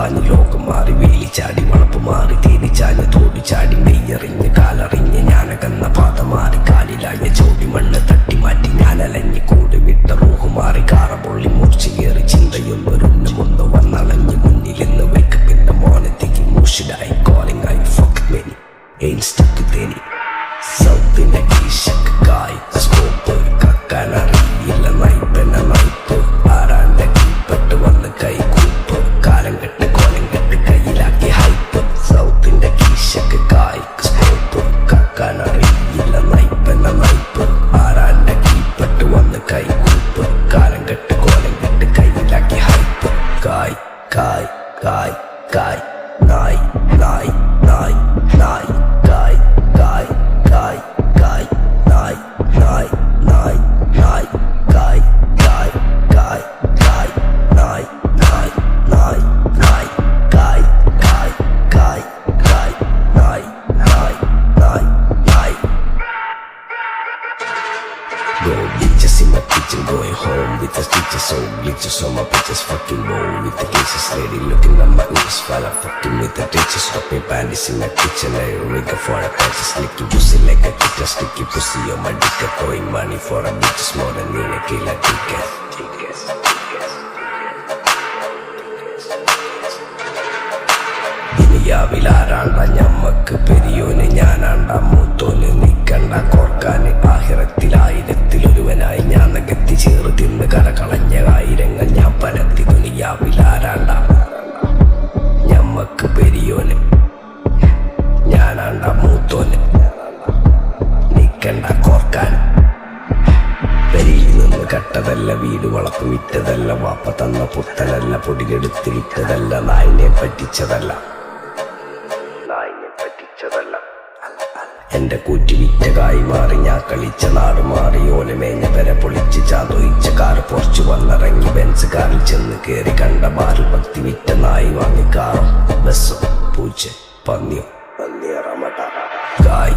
പാഞ്ഞ് ലോകം മാറി വേലി ചാടി വളപ്പ് മാറി തേനി ചാഞ്ഞ് തോടി ചാടി നെയ്യറിഞ്ഞ് കാലറിഞ്ഞ് ഞാനകന്ന പാത മാറി കാലിലായ ചോടി മണ്ണ് തട്ടി മാറ്റി ഞാനലഞ്ഞ് കൂടി വിട്ട റൂഹ് മാറി കാറ പൊള്ളി മൂർച്ചയേറി ചിന്തയൊന്നൊരുണ്ണുമൊന്ന് വന്നളഞ്ഞ് മുന്നിലെന്ന് വെക്കപ്പിന്റെ മോനത്തേക്ക് മൂഷിടായി കോളിംഗ് ആയി fuck many ain't stuck with any സൗത്തിന്റെ കീശക്കായി സ്കോപ്പ് കക്കാനറിയില്ല നൈപ്പന നൈപ്പ് ആരാന്റെ കീപ്പെട്ട് വന്ന് കൈകൂപ്പ് കാലം കെട്ട് കോലം കെട്ട് കയ്യിലാക്കി ഹൈപ്പ് സൗത്തിന്റെ കീശക്കായി സ്കോപ്പ് കക്കാനറിയില്ല നൈപ്പന നൈപ്പ് ആരാന്റെ കീപ്പെട്ട് വന്ന് കൈകൂപ്പ് കാലം കെട്ട് കോലം കെട്ട് കയ്യിലാക്കി ഹൈപ്പ് കായ് കായ് കായ് കായ് നായ് നായ് നായ് നായ് കായ് കായ് കായ് കായ് നായ് നായ് നായ് നായ് കായ് കായ് കായ് കായ് നായ് നായ് നായ് നായ് കായ് കായ് കായ് കായ് നായ് നായ് നായ് നായ് Go bitches in my kitchen, going home with the stitches, so glitches on my bitches, fucking roll with the cases, lady looking at my ears while I'm fucking with the ditches, dropping panties in my kitchen, I rigger for a patches, slicky pussy like a kitten, sticky pussy on my dick, throwing money for a bitches more than in a killer ticket. ദുനിയാവിലാരാണ്ട ഞമ്മക്ക് പെരിയോന് ഞാനാണ്ട മൂത്തോന് നിക്കണ്ട കോർക്കാന് ആഹിറത്തിലായിരത്തിലൊരുവനായി ഞാൻ നകത്തി ചേറ് തിന്ന് കരകളഞ്ഞ ആയിരങ്ങൾ ഞാൻ പരത്തി ദുനിയാവിലാരാണ്ട ഞമ്മക്ക് പെരിയോന് ഞാനാണ്ട മൂത്തോന് നിക്കണ്ട കോർക്കാന് പെരിയിൽ നിന്ന് കട്ടതല്ല വീട് വളപ്പ് വിറ്റതല്ല വാപ്പ തന്ന പുത്തനല്ല പൊടിയെടുത്ത് വിറ്റതല്ല നായിനെ പറ്റിച്ചതല്ല എന്റെ കൂറ്റി വിറ്റകായി മാറി ഞാൻ കളിച്ച നാട് മാറി ഓലമേഞ്ഞ പെര പൊളിച്ച് ചാതൊയിച്ച കാറ് പൊറച്ചു വന്നിറങ്ങി ബെൻസ് കാറിൽ ചെന്ന് കേറി കണ്ട ബാറിൽ ഭക്തി വിറ്റ നായി വാങ്ങി കാറും ബസ്സോ പൂച്ച പന്നിയോ പന്നിയറമട്ട കായ്